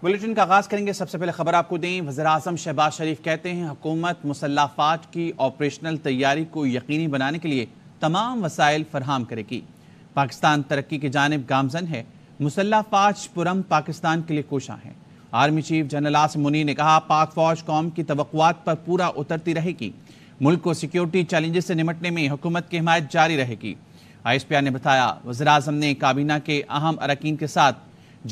Bulletin का आगाज करेंगे। सबसे पहले खबर आपको दें, वज़ीर-ए-आज़म शहबाज शरीफ कहते हैं हुकूमत मुसल्लह फ़ौज की ऑपरेशनल तैयारी को यकीनी बनाने के लिए तमाम वसाइल फराहम करेगी। पाकिस्तान तरक्की की जानिब गामजन है, मुसल्लह फ़ौज पुरम पाकिस्तान के लिए कोशां है। Army chief general Asim Munir ने कहा, पाक फौज कौम की तवक्कुआत पर पूरा उतरती रहेगी। मुल्क को सिक्योरिटी चैलेंजेस से निपटने में हुकूमत की हिमायत जारी रहेगी। ISPR ने बताया, वज़ीर-ए-आज़म ने काबीना के अहम अरकान के साथ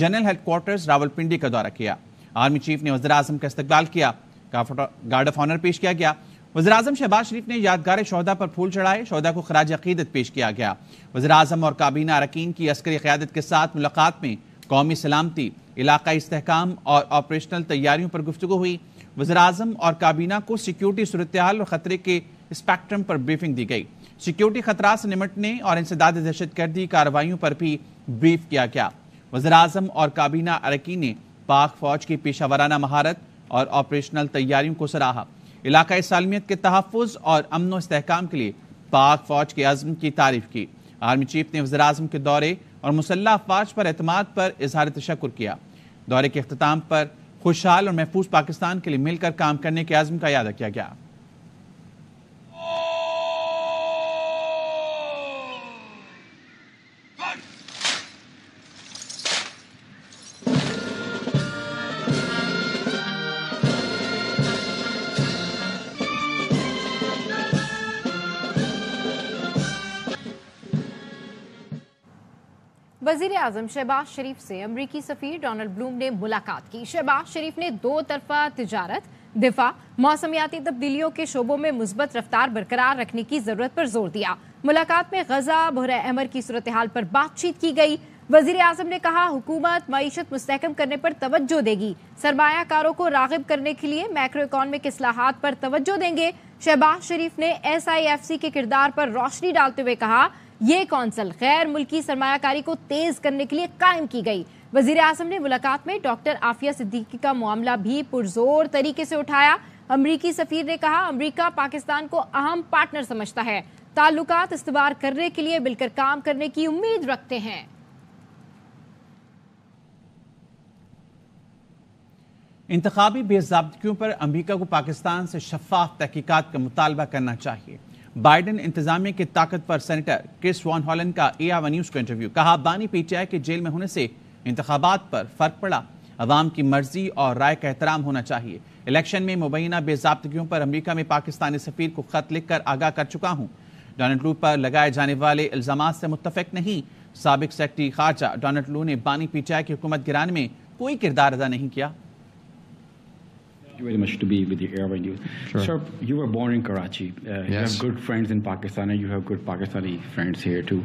जनरल हेडक्वार्टर्स रावलपिंडी का दौरा किया। आर्मी चीफ ने वज़ीर-ए-आज़म का इस्तकबाल किया, गार्ड ऑफ ऑनर पेश किया गया। वज़ीर-ए-आज़म शहबाज शरीफ ने यादगार शोहदा पर फूल चढ़ाए, शोहदा को खराज अकीदत पेश किया गया। वज़ीर-ए-आज़म और काबीना अरकान की अस्करी क़यादत के साथ मुलाकात में कौमी सलामती, इलाकाई इस्तेहकाम और ऑपरेशनल तैयारियों पर गुफ्तगू हुई। वज़ीर-ए-आज़म और काबीना को सिक्योरिटी सूरत-ए-हाल और खतरे के स्पेक्ट्रम पर ब्रीफिंग दी गई। सिक्योरिटी खतरा से निपटने और इंसदाद दहशतगर्दी कार्रवाइयों पर भी ब्रीफ किया गया। वज़ीर-ए-आज़म और काबीना अरकान ने पाक फौज की पेशा महारत और ऑपरेशनल तैयारियों को सराहा। इलाकाई सालमियत के तहफ़्फ़ुज़ और अमन व इस्तेहकाम के लिए पाक फौज के अज़्म की तारीफ की। आर्मी चीफ ने वज़ीर-ए-आज़म के दौरे और मुसल्लह फ़ौज पर एतमाद पर इज़हार तशक्कुर किया। दौरे के अख्ताम पर खुशहाल और महफूज पाकिस्तान के लिए मिलकर काम करने के अज़्म का याद किया गया। वज़ीर-ए-आज़म शहबाज शरीफ से अमरीकी सफ़ीर डोनाल्ड ब्लूम ने मुलाकात की। शहबाज शरीफ ने दो तरफा तिजारत, दिफा, मौसमियाती तब्दीलियों के शोबों में मुस्बत रफ्तार बरकरार रखने की जरूरत पर जोर दिया। मुलाकात में गजा बहर अहमर की सूरत हाल पर बातचीत की गई। वज़ीर-ए-आज़म ने कहा, हुकूमत मईशत मुस्तहकम करने पर तवज्जो देगी, सरमायाकारों को राग़िब करने के लिए मैक्रो इकॉनमिक इस्लाहात पर तवज्जो देंगे। शहबाज शरीफ ने SIFC के किरदार पर रोशनी डालते हुए कहा, ये कौंसल गैर मुल्की सरमायाकारी को तेज करने के लिए कायम की गई। वज़ीर-ए-आज़म ने मुलाकात में डॉक्टर आफिया सिद्दीकी का मामला भी पुरजोर तरीके से उठाया। अमरीकी सफ़ीर ने कहा, अमरीका पाकिस्तान को अहम पार्टनर समझता है, ताल्लुकात इस्तवार करने के लिए मिलकर काम करने की उम्मीद रखते हैं। इंतखाबी बेज़ाब्तियों पर अमरीका को पाकिस्तान से शफाफ तहकीकात का मुतालबा करना चाहिए। बाइडेन इंतजामिया की ताकत पर सेनेटर क्रिस वॉन हॉलैंड का AR1 न्यूज़ को इंटरव्यू। कहा, बानी PTI के जेल में होने से इंतखाबात पर फर्क पड़ा, अवाम की मर्जी और राय का एहतराम होना चाहिए। इलेक्शन में मुबैना बेज़ाब्तियों पर अमरीका में पाकिस्तानी सफ़ीर को खत लिखकर आगाह कर चुका हूँ। डोनाल्ड लू पर लगाए जाने वाले इल्ज़ामात से मुत्तफ़िक नहीं। साबिक सेक्रेटरी खारजा डोनाल्ड लू ने बानी PTI की हुकूमत गिराने में कोई किरदार अदा नहीं किया। Very much to be with the AR1 News. Sure. Sir, you were born in Karachi. Yes. You have good friends in Pakistan and you have good Pakistani friends here too.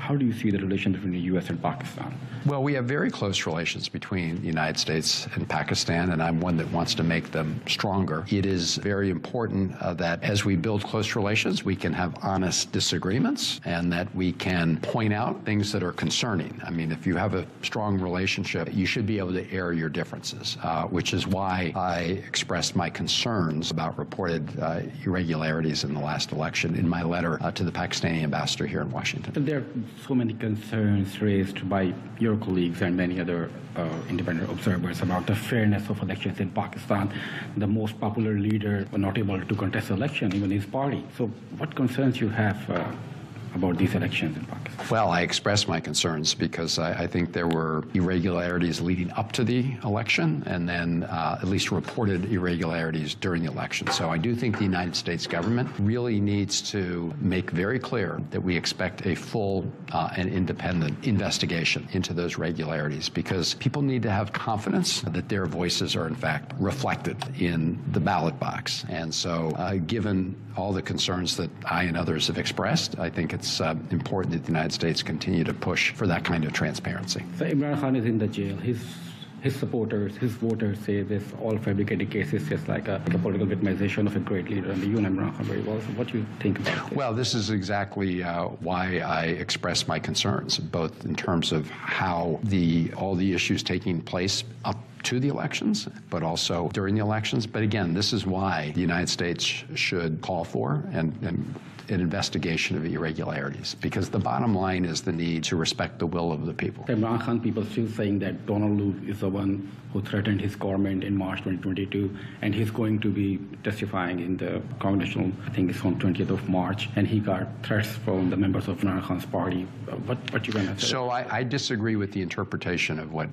How do you see the relation between the US and Pakistan? Well, we have very close relations between the United States and Pakistan, and I'm one that wants to make them stronger. It is very important that as we build close relations, we can have honest disagreements and that we can point out things that are concerning. I mean, if you have a strong relationship, you should be able to air your differences, which is why I expressed my concerns about reported irregularities in the last election in my letter to the Pakistani ambassador here in Washington. There are so many concerns raised by your colleagues and many other independent observers about the fairness of elections in Pakistan. The most popular leader was not able to contest the election, even his party. So what concerns you have about these elections in Pakistan? Well, I expressed my concerns because I think there were irregularities leading up to the election and then at least reported irregularities during the election. So I do think the United States government really needs to make very clear that we expect a full and independent investigation into those irregularities because people need to have confidence that their voices are in fact reflected in the ballot box. And so given all the concerns that I and others have expressed, I think it's important that the United States continue to push for that kind of transparency. So Imran Khan is in the jail. His supporters, his voters say this all fabricated cases just like a political victimization of a great leader, and you know Imran Khan very well. So what do you think about this? Well, this is exactly why I expressed my concerns, both in terms of how all the issues taking place up to the elections, but also during the elections. But again, this is why the United States should call for and an investigation of irregularities, because the bottom line is the need to respect the will of the people. Imran Khan, people still saying that Donald Lu is the one who threatened his government in March 2022, and he's going to be testifying in the congressional, I think it's on 20th of March, and he got threats from the members of Imran Khan's party. What you going to say? So I disagree with the interpretation of what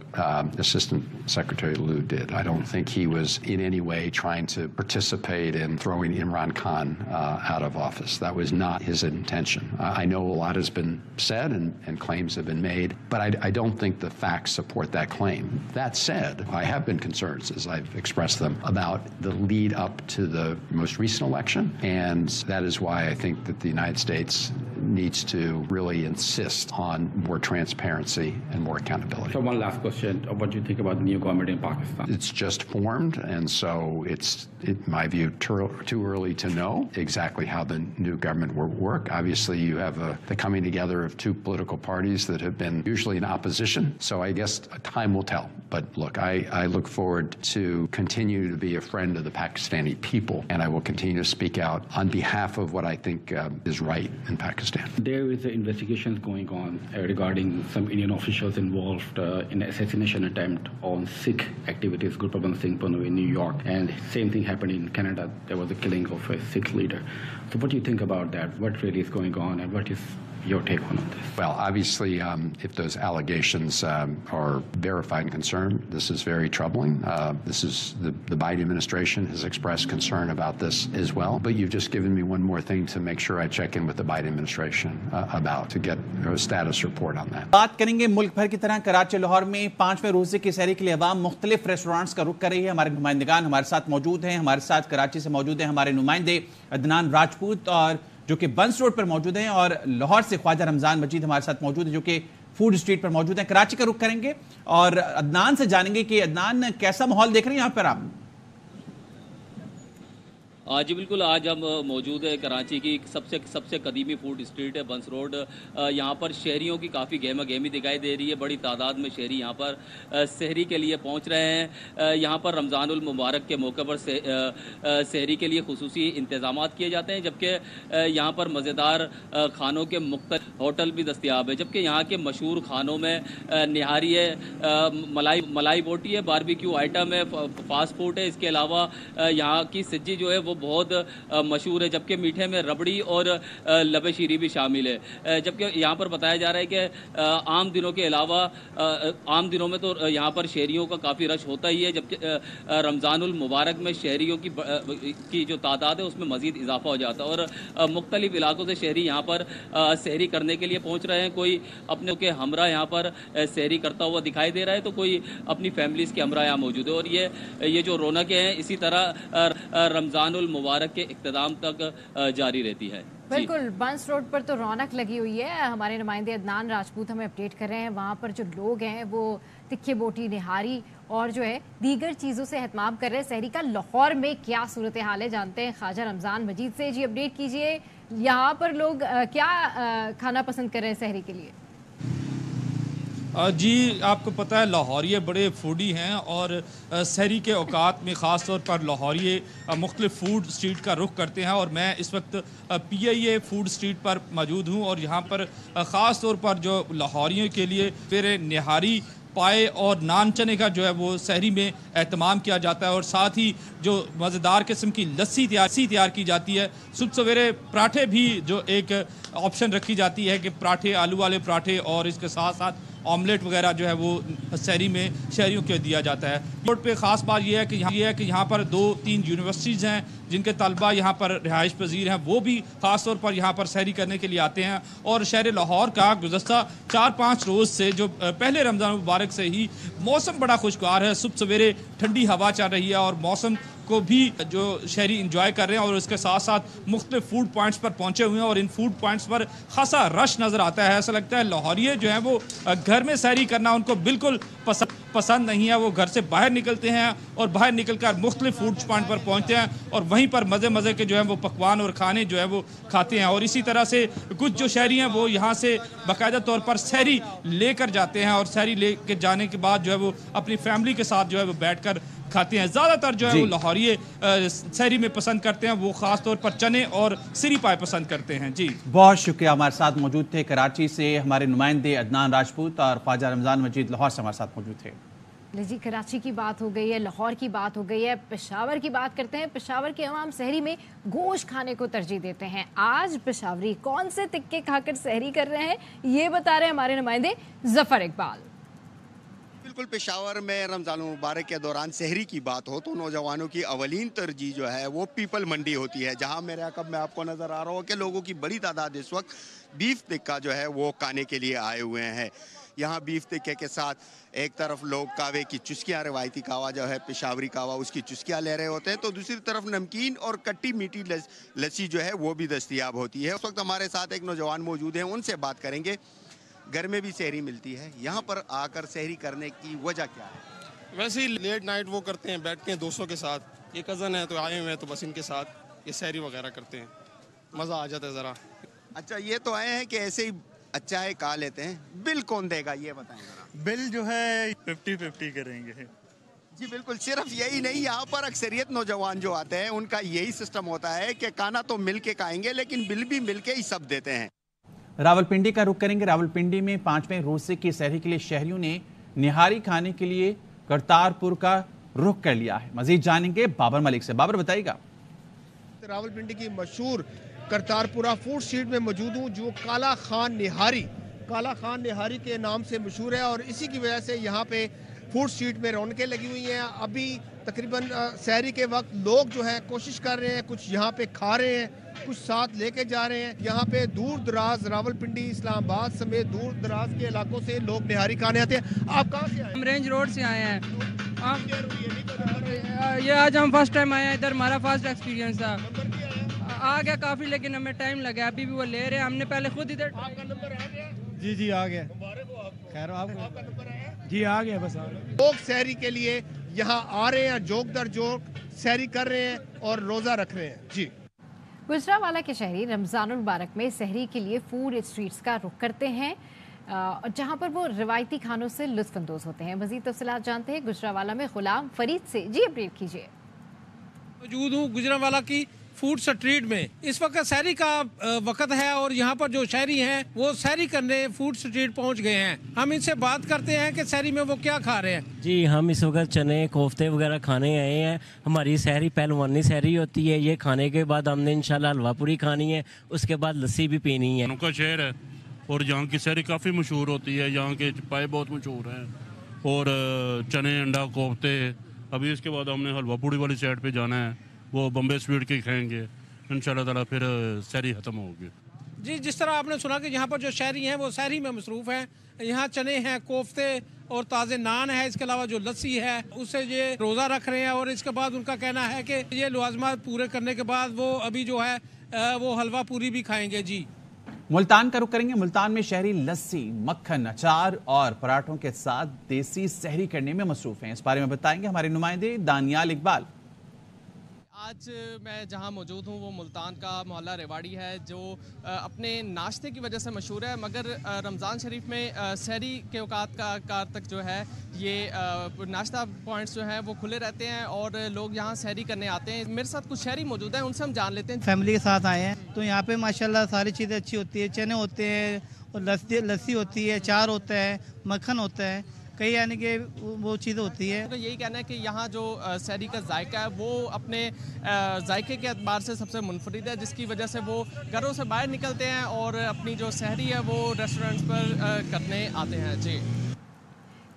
Assistant Secretary Lu did. I don't think he was in any way trying to participate in throwing Imran Khan out of office. That was not his intention. I know a lot has been said and claims have been made, but I don't think the facts support that claim. That said, I have been concerned, as I've expressed them, about the lead up to the most recent election, and that is why I think that the United States needs to really insist on more transparency and more accountability. So one last question. What do you think about the new government in Pakistan? It's just formed, and so it's, in my view, too early to know exactly how the new government will work. Obviously, you have the coming together of two political parties that have been usually in opposition, so I guess time will tell. But look, I look forward to continue to be a friend of the Pakistani people, and I will continue to speak out on behalf of what I think is right in Pakistan. There is investigations going on regarding some Indian officials involved in an assassination attempt on Sikh activists, Gurpatwant Singh Pannu in New York, and same thing happened in Canada. There was a killing of a Sikh leader. So what do you think about that? What really is going on, and what is your take on this? Well, obviously, if those allegations are verified and confirmed, this is very troubling. This is the Biden administration has expressed concern about this as well. But you've just given me one more thing to make sure I check in with the Biden administration about to get a status report on that. बात करेंगे मुल्क भर की तरह कराची लाहौर में 5वें रोजे की सहरी के लिए अवाम मुख्तलिफ रेस्टोरेंट्स का रुख कर रही है। हमारे नुमाइंदगान हमारे साथ मौजूद हैं। हमारे साथ कराची से मौजूद हैं हमारे नुमाइंदे अदनान राजपूत और जो कि बंस रोड पर मौजूद हैं, और लाहौर से ख्वाजा रमजान मजीद हमारे साथ मौजूद हैं जो कि फूड स्ट्रीट पर मौजूद हैं। कराची का रुख करेंगे और अदनान से जानेंगे कि अदनान कैसा माहौल देख रहे हैं यहाँ पर आप? जी बिल्कुल, आज हम मौजूद है कराची की सबसे कदीमी फूड स्ट्रीट है बंस रोड। यहाँ पर शहरियों की काफ़ी गहमा गहमी दिखाई दे रही है। बड़ी तादाद में शहरी यहाँ पर सहरी के लिए पहुँच रहे हैं। यहाँ पर रमज़ानुल मुबारक के मौके पर सहरी के लिए खुसूसी इंतज़ाम किए जाते हैं, जबकि यहाँ पर मज़ेदार खानों के मुख्तलिफ होटल भी दस्तियाब है। जबकि यहाँ के मशहूर खानों में निहारी है, मलाई बोटी है, बारबेक्यू आइटम है, फास्ट फूड है। इसके अलावा यहाँ की सज्जी जो है वो बहुत मशहूर है, जबकि मीठे में रबड़ी और लबे शीरी भी शामिल है। जबकि यहाँ पर बताया जा रहा है कि आम दिनों के अलावा आम दिनों में तो यहाँ पर शहरियों का काफ़ी रश होता ही है, जबकि रमज़ानुल मुबारक में शहरियों की जो तादाद है उसमें मज़ीद इजाफा हो जाता है। और मुख्तलिफ इलाकों से शहरी यहाँ पर सहरी करने के लिए पहुँच रहे हैं। कोई अपने के हमरा यहाँ पर सहरी करता हुआ दिखाई दे रहा है, तो कोई अपनी फैमिलीज़ के हमरा यहाँ मौजूद है। और ये जो रौनकें हैं इसी तरह रमज़ानुल मुबारक के इख्तिताम तक जारी रहती है। बिल्कुल, बंस रोड पर तो रौनक लगी हुई है। हमारे नुमाइंदे अदनान राजपूत हमें अपडेट कर रहे हैं। वहाँ पर जो लोग हैं वो तिक्की बोटी, निहारी और जो है दीगर चीज़ों से एहतमाम कर रहे हैं। सहरी का लाहौर में क्या सूरत हाल है जानते हैं ख्वाजा रमजान मजीद से। जी अपडेट कीजिए, यहाँ पर लोग क्या खाना पसंद कर रहे हैं सहरी के लिए? जी आपको पता है लाहौरिये बड़े फूडी हैं और सहरी के औकात में ख़ास तौर पर लाहौरिये मुख्तलिफ फ़ूड स्ट्रीट का रुख करते हैं। और मैं इस वक्त PIA फूड स्ट्रीट पर मौजूद हूँ और यहाँ पर ख़ास तौर पर जो लाहौरियों के लिए फिर निहारी, पाए और नान चने का जो है वो सहरी में एहतमाम किया जाता है। और साथ ही जो मज़ेदार किस्म की लस्सी तैयार की जाती है। सुबह सवेरे पराठे भी जो एक ऑप्शन रखी जाती है कि पराठे, आलू वाले पराठे और इसके साथ साथ ऑमलेट वगैरह जो है वो सहरी में शहरियों को दिया जाता है। रोड पे ख़ास बात यह है कि यहाँ पर 2-3 यूनिवर्सिटीज़ हैं जिनके तलबा यहाँ पर रिहाइश पजीर हैं, वो भी ख़ास तौर पर यहाँ पर सहरी करने के लिए आते हैं। और शहर लाहौर का गुज़श्ता 4-5 रोज़ से जो पहले रमज़ान मुबारक से ही मौसम बड़ा खुशगवार है। सुबह सवेरे ठंडी हवा चल रही है और मौसम को भी जो शहरी इंजॉय कर रहे हैं। और उसके साथ साथ मुख्तलिफ फूड पॉइंट्स पर पहुंचे हुए हैं और इन फूड पॉइंट्स पर खासा रश नज़र आता है। ऐसा लगता है लाहौरिये जो हैं वो घर में सहरी करना उनको बिल्कुल पसंद नहीं है। वो घर से बाहर निकलते हैं और बाहर निकल कर मुख्तलिफ फूड पॉइंट पर पहुंचते हैं और वहीं पर मज़े के जो है वो पकवान और खाने जो है वो खाते हैं। और इसी तरह से कुछ जो शहरी हैं वो यहाँ से बाकायदा तौर पर सहरी लेकर जाते हैं और सहरी लेकर जाने के बाद जो है वो अपनी फैमिली के साथ जो है वो बैठ कर खाते हैं। ज़्यादातर जो है वो लाहौरिये सहरी में पसंद करते हैं, वो ख़ास तौर पर चने और सिरी पाए पसंद करते हैं। जी बहुत शुक्रिया। हमारे साथ मौजूद थे कराची से हमारे नुमाइंदे अदनान राजपूत और ख्वाजा रमज़ान मजीद लाहौर से हमारे साथ मौजूद थे। जी, कराची की बात हो गई है, लाहौर की बात हो गई है, पेशावर की बात करते हैं। पेशावर के अवाम सहरी में गोश्त खाने को तरजीह देते हैं। आज पेशावरी कौन से तिक्के खाकर सहरी कर रहे हैं, ये बता रहे हैं हमारे नुमाइंदे जफर इकबाल। बिल्कुल, पेशावर में रमज़ान मुबारक के दौरान सहरी की बात हो तो नौजवानों की अवलीन तरजीह जो है वो पीपल मंडी होती है, जहां मेरे अकब में आपको नज़र आ रहा हो कि लोगों की बड़ी तादाद इस वक्त बीफ टिक्का जो है वो खाने के लिए आए हुए हैं। यहाँ बीफ टिक्के के साथ एक तरफ लोग कावे की चुस्कियाँ, रिवायती कावा जो है पेशावरी कावा, उसकी चुस्कियाँ ले रहे होते हैं, तो दूसरी तरफ नमकीन और कट्टी मीठी लस्सी जो है वो भी दस्तयाब होती है। उस वक्त हमारे साथ एक नौजवान मौजूद हैं, उनसे बात करेंगे। घर में भी सहरी मिलती है, यहाँ पर आकर सहरी करने की वजह क्या है? वैसे ही लेट नाइट वो करते हैं, बैठते हैं दोस्तों के साथ। ये कज़न है तो आए हुए हैं, तो बस इनके साथ ये सहरी वगैरह करते हैं, मज़ा आ जाता है ज़रा। अच्छा, ये तो आए हैं कि ऐसे ही अच्छा है खा लेते हैं, बिल कौन देगा ये बताएं जरा। बिल जो है 50-50 करेंगे। जी बिल्कुल, सिर्फ यही नहीं, यहाँ पर अक्सरियत नौजवान जो आते हैं उनका यही सिस्टम होता है कि खाना तो मिल के खाएंगे लेकिन बिल भी मिल के ही सब देते हैं। रावलपिंडी का रुख करेंगे। रावलपिंडी में 5वें रोजे की सहरी के लिए शहरियों ने निहारी खाने के लिए करतारपुर का रुख कर लिया है। मजीद जानेंगे बाबर मलिक से। बाबर बताइएगा। रावलपिंडी की मशहूर करतारपुरा फूड स्ट्रीट में मौजूद हूँ, जो काला खान निहारी के नाम से मशहूर है और इसी की वजह से यहाँ पे फूड स्ट्रीट में रौनकें लगी हुई हैं। अभी तकरीबन सहरी के वक्त लोग जो है कोशिश कर रहे हैं, कुछ यहाँ पे खा रहे हैं, कुछ साथ लेके जा रहे हैं। यहाँ पे दूर दराज रावलपिंडी, इस्लामाबाद समेत दूर दराज के इलाकों से लोग निहारी खाने आते हैं। आप कहाँ से आए? हम रेंज रोड से आए हैं। ये आज हम फर्स्ट टाइम आए हैं इधर, हमारा फर्स्ट एक्सपीरियंस था। आ गया काफ़ी, लेकिन हमें टाइम लगा। अभी भी वो ले रहे हैं, हमने पहले खुद इधर। आपका नंबर आ गया? जी आ गया। खैर, आपका नंबर आया? जी आ गया, बस आ गया। लोग सहरी के लिए यहाँ आ रहे हैं, जोक दर जोक सहरी कर रहे हैं और रोज़ा रख रहे हैं। जी, गुजरावाला के शहरी रमज़ानुल मुबारक में सहरी के लिए फूड स्ट्रीट्स का रुख करते हैं, जहां पर वो रिवायती खानों से लुत्फ अंदोज होते हैं। मज़ीद तफसीलात जानते हैं गुजरावाला में गुलाम फरीद से। जी अपडेट कीजिए। मौजूद हूँ गुजरावाला की फूड स्ट्रीट में। इस वक्त सहरी का वक्त है और यहाँ पर जो शहरी हैं वो सहरी करने फूड स्ट्रीट पहुँच गए हैं। हम इनसे बात करते हैं कि सहरी में वो क्या खा रहे हैं। जी, हम इस वक्त चने कोफ्ते वगैरह खाने आए हैं। हमारी सहरी पहलवानी सहरी होती है। ये खाने के बाद हमने इंशाल्लाह हलवा पूरी खानी है, उसके बाद लस्सी भी पीनी है। का शहर है और यहाँ की सहरी काफ़ी मशहूर होती है। यहाँ के पाए बहुत मशहूर हैं और चने, अंडा, कोफ्ते। अभी इसके बाद हमने हलवा पूरी वाली साइड पे जाना है, वो बम्बे स्वीट के खाएंगे इंशाल्लाह ताला, फिर सहरी ख़त्म होगी। जी, जिस तरह आपने सुना कि यहाँ पर जो शहरी हैं वो सहरी में मसरूफ़ हैं। यहाँ चने हैं, कोफ्ते और ताज़े नान है, इसके अलावा जो लस्सी है उससे ये रोज़ा रख रहे हैं और इसके बाद उनका कहना है कि ये लवाज़मात पूरे करने के बाद वो अभी जो है वो हलवा पूरी भी खाएंगे। जी, मुल्तान का रुख करेंगे। मुल्तान में शहरी लस्सी, मक्खन, अचार और पराठों के साथ देसी सहरी करने में मसरूफ़ हैं। इस बारे में बताएंगे हमारे नुमाइंदे दानियाल इकबाल। आज मैं जहां मौजूद हूं वो मुल्तान का मोहल्ला रेवाड़ी है, जो अपने नाश्ते की वजह से मशहूर है, मगर रमज़ान शरीफ में सहरी के औकात का कार तक जो है ये नाश्ता पॉइंट्स जो हैं वो खुले रहते हैं और लोग यहां सहरी करने आते हैं। मेरे साथ कुछ शहरी मौजूद हैं, उनसे हम जान लेते हैं। फैमिली के साथ आए हैं तो यहाँ पे माशाल्लाह सारी चीज़ें अच्छी होती है। चने होते हैं और लस्सी होती है, अचार होता है, मक्खन होता है, कई यानी कि वो चीज़ें होती है। तो यही कहना है कि यहाँ जो सहरी का जायका है वो अपने जायके के एतबार से सबसे मुनफरिद है, जिसकी वजह से वो घरों से बाहर निकलते हैं और अपनी जो सहरी है वो रेस्टोरेंट्स पर करने आते हैं। जी,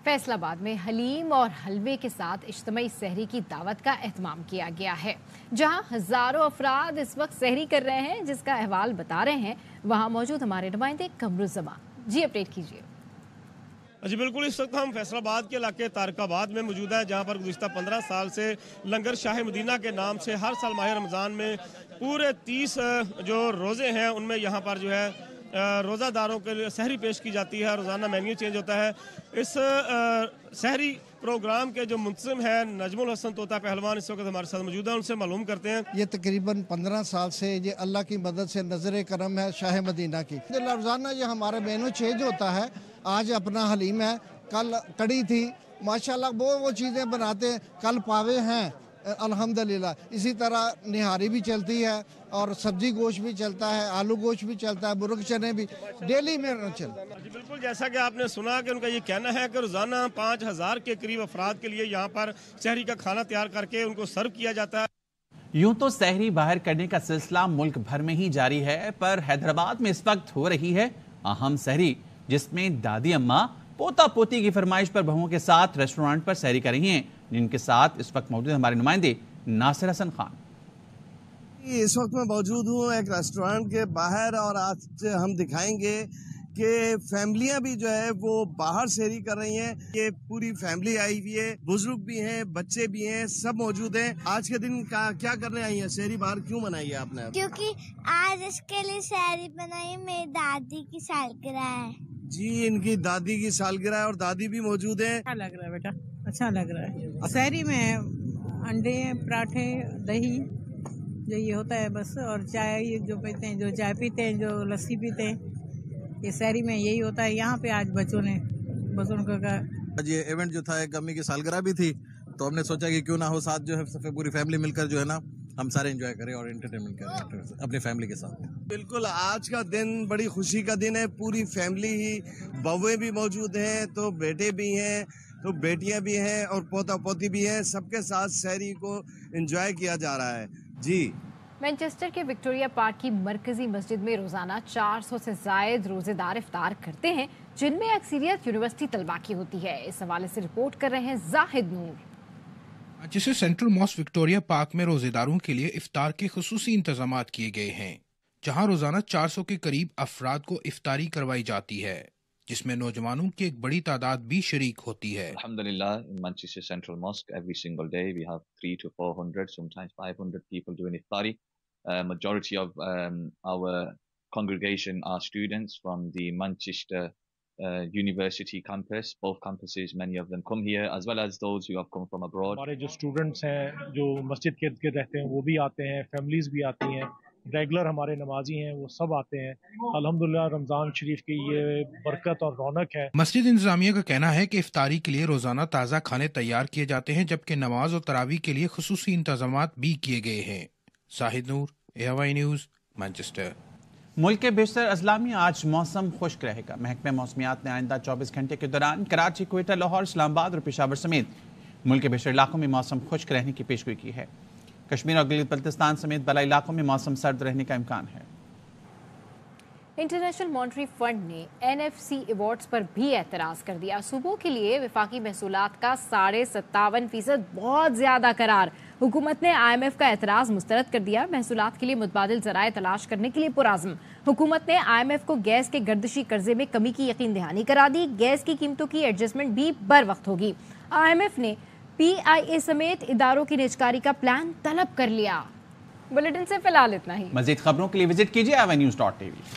फैसलाबाद में हलीम और हलवे के साथ इज्तिमाई सहरी की दावत का एहतमाम किया गया है, जहां हजारों अफराद इस वक्त सहरी कर रहे हैं, जिसका अहवाल बता रहे हैं वहां मौजूद हमारे नुमाइंदे कमरुज़्ज़मा। जी अपडेट कीजिए। जी बिल्कुल, इस वक्त हम फैसलाबाद के इलाके तारकाबाद में मौजूद हैं, जहाँ पर गुज़िश्ता 15 साल से लंगर शाह मदीना के नाम से हर साल माह रमज़ान में पूरे 30 जो रोज़े हैं उनमें यहाँ पर जो है रोज़ादारों के लिए सहरी पेश की जाती है। रोज़ाना मेन्यू चेंज होता है। इस सहरी प्रोग्राम के जो मुंतज़िम है नजमुल हसन तोता पहलवान इस वक्त हमारे साथ मौजूद हैं, उनसे मालूम करते हैं। ये तकरीबन 15 साल से ये अल्लाह की मदद से नज़र करम है शाह मदीना की। रोज़ाना ये हमारा मेनू चेंज होता है। आज अपना हलीम है, कल कड़ी थी, माशाल्लाह वो चीज़ें बनाते हैं। कल पावे हैं अल्हम्दुलिल्लाह, इसी तरह निहारी भी चलती है और सब्जी गोश्त भी चलता है, आलू गोश्त भी चलता है, मुर्ग चने भी डेली में चलता है। जी बिल्कुल, जैसा कि आपने सुना कि उनका ये कहना है कि रोज़ाना 5000 के करीब अफराद के लिए यहाँ पर शहरी का खाना तैयार करके उनको सर्व किया जाता है। यूं तो सहरी बाहर करने का सिलसिला मुल्क भर में ही जारी है, पर हैदराबाद में इस वक्त हो रही है अहम सहरी, जिसमें दादी अम्मा पोता पोती की फरमाइश पर बहुओं के साथ रेस्टोरेंट पर सहरी कर रही हैं, जिनके साथ इस वक्त मौजूद हमारे नुमाइंदे नासिर हसन खान। इस वक्त मैं मौजूद हूँ एक रेस्टोरेंट के बाहर और आज हम दिखाएंगे कि फैमिलियां भी जो है वो बाहर सहरी कर रही हैं। ये पूरी फैमिली आई हुई है, बुजुर्ग भी हैं, बच्चे भी हैं, सब मौजूद हैं। आज के दिन का क्या करने आई हैं? सहरी बाहर क्यों बनाई है आपने? क्योंकि आज इसके लिए सहरी बनाई, मेरी दादी की सालगिरह है। जी, इनकी दादी की सालगिरह है और दादी भी मौजूद है। अच्छा लग रहा है बेटा, अच्छा लग रहा है। सहरी में अंडे, पराठे, दही जो ये होता है बस, और चाय जो पीते हैं, जो चाय पीते हैं, जो लस्सी पीते हैं, ये शहरी में यही होता है। यहाँ पे आज बच्चों का आज ये इवेंट जो था, एक अम्मी की सालगिरह भी थी, तो हमने सोचा कि क्यों ना हो, साथ जो है पूरी फैमिली मिलकर जो है ना हम सारे एंजॉय करें और एंटरटेनमेंट करें अपनी फैमिली के साथ। बिल्कुल, आज का दिन बड़ी खुशी का दिन है। पूरी फैमिली ही, बहुएं भी मौजूद हैं, तो बेटे भी हैं, तो बेटियां भी हैं और पोता पोती भी हैं। सबके साथ सहरी को एंजॉय किया जा रहा है। जी, मैनचेस्टर के विक्टोरिया पार्क की मरकजी मस्जिद में रोजाना 400 से जायद रोजेदार इफ्तार करते हैं, जिनमें अक्सरियत यूनिवर्सिटी तलबा की होती है। इस हवाले से रिपोर्ट कर रहे हैं जाहिद नूर। जिसे सेंट्रल मॉस्क विक्टोरिया पार्क में रोजेदारों के लिए इफ्तार के खुसूसी इंतजाम किए गए हैं, जहां रोजाना 400 के करीब अफराद को इफ्तारी करवाई जाती है, जिसमें नौजवानों की एक बड़ी तादाद भी शरीक होती है। Alhamdulillah, in Manchester Central Mosque, every single day we have 300 to 400, sometimes 500 people doing iftari. Majority of our congregation are students from the Manchester University campus, both campuses. Many of them come here, as well as those who have come from abroad. हमारे जो students हैं जो मस्जिद के इर्द-गिर्द रहते हैं वो भी आते हैं, फैमिलीज भी आती हैं, रेगुलर हमारे नमाजी हैं वो सब आते हैं। अल्हम्दुलिल्लाह, रमज़ान शरीफ की ये बरकत और रौनक है। मस्जिद इंतजामिया का कहना है कि इफ्तारी के लिए रोजाना ताज़ा खाने तैयार किए जाते हैं, जबकि नमाज और तरावी के लिए खुसूसी इंतजामात भी किए गए हैं। जाहिद नूर, AY न्यूज़, मैनचेस्टर। मुल्क के बेशतर अजला में आज मौसम खुश्क रहेगा। महकमा मौसमियात ने आइंदा 24 घंटे के दौरान कराची, क्वेटा, लाहौर, इस्लामाबाद और पेशावर समेत मुल्क के बेशतर इलाकों में मौसम खुश्क रहने की पेशगोई की है। कश्मीर और गिलगित बल्तिस्तान समेत बलाई इलाकों में मौसम सर्द रहने का इम्कान है। इंटरनेशनल मॉनेटरी फंड ने NFC अवार्ड्स पर भी एतराज़ कर दिया। सूबों के लिए वफाकी महसूलात का 57.5% बहुत ज्यादा करार। हुकूमत ने IMF का एतराज़ मुस्तरद कर दिया। महसूलात के लिए मुतबादिल ज़राए तलाश करने के लिए पुराज़्म। हुकूमत ने IMF को गैस के गर्दिशी कर्जे में कमी की यकीन दहानी करा दी। गैस की कीमतों की एडजस्टमेंट भी बर वक्त होगी। IMF ने PIA समेत इदारों की निजकारी का प्लान तलब कर लिया। बुलेटिन से फिलहाल इतना ही। मज़ीद खबरों के लिए विजिट कीजिए AYnews.tv।